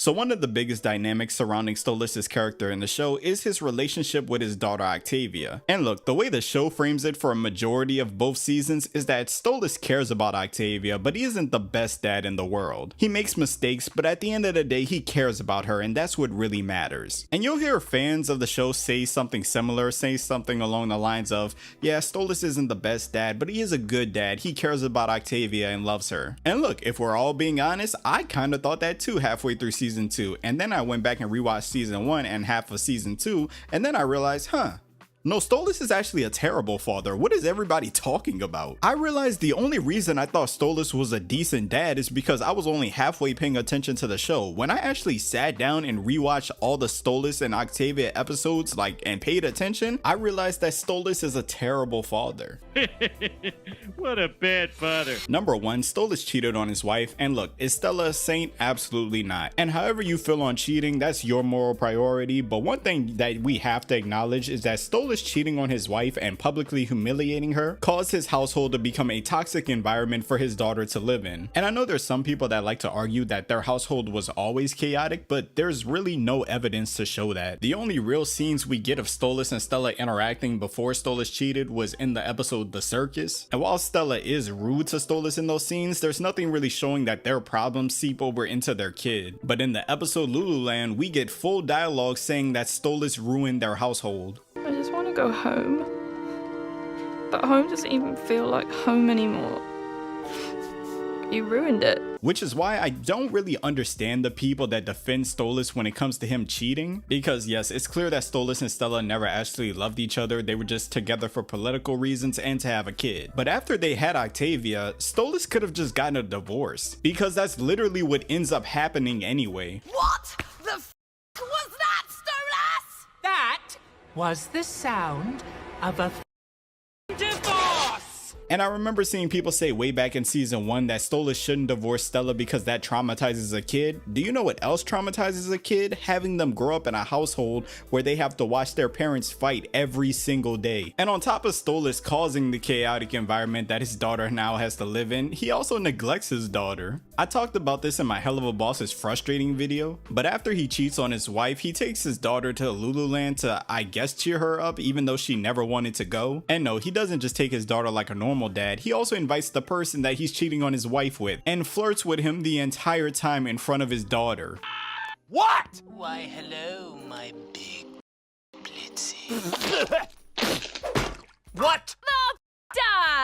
So one of the biggest dynamics surrounding Stolas' character in the show is his relationship with his daughter Octavia. And look, the way the show frames it for a majority of both seasons is that Stolas cares about Octavia, but he isn't the best dad in the world. He makes mistakes, but at the end of the day, he cares about her, and that's what really matters. And you'll hear fans of the show say something similar, say something along the lines of, yeah, Stolas isn't the best dad, but he is a good dad. He cares about Octavia and loves her. And look, if we're all being honest, I kind of thought that too halfway through season 2, and then I went back and rewatched season 1 and half of season 2, and then I realized, no, Stolas is actually a terrible father. What is everybody talking about? I realized the only reason I thought Stolas was a decent dad is because I was only halfway paying attention to the show. When I actually sat down and rewatched all the Stolas and Octavia episodes, and paid attention, I realized that Stolas is a terrible father. What a bad father. Number 1, Stolas cheated on his wife, and look, is Stella a saint? Absolutely not. And however you feel on cheating, that's your moral priority, but one thing that we have to acknowledge is that Stolas cheating on his wife and publicly humiliating her caused his household to become a toxic environment for his daughter to live in. And I know there's some people that like to argue that their household was always chaotic, but there's really no evidence to show that. The only real scenes we get of Stolas and Stella interacting before Stolas cheated was in the episode The Circus. And while Stella is rude to Stolas in those scenes, there's nothing really showing that their problems seep over into their kid. But in the episode Lululand, we get full dialogue saying that Stolas ruined their household. I just want to go home, but home doesn't even feel like home anymore. You ruined it. Which is why I don't really understand the people that defend Stolas when it comes to him cheating. Because yes, it's clear that Stolas and Stella never actually loved each other. They were just together for political reasons and to have a kid. But after they had Octavia, Stolas could have just gotten a divorce, because that's literally what ends up happening anyway. What the f was that, Stolas? That was the sound of a divorce! And I remember seeing people say way back in season 1 that Stolas shouldn't divorce Stella because that traumatizes a kid. Do you know what else traumatizes a kid? Having them grow up in a household where they have to watch their parents fight every single day. And on top of Stolas causing the chaotic environment that his daughter now has to live in, he also neglects his daughter. I talked about this in my Hell of a Boss is Frustrating video, but after he cheats on his wife, he takes his daughter to Lululand to, I guess, cheer her up, even though she never wanted to go. And no, he doesn't just take his daughter like a normal dad, he also invites the person that he's cheating on his wife with and flirts with him the entire time in front of his daughter. What? Why, hello, my big blitzy. What? Dad!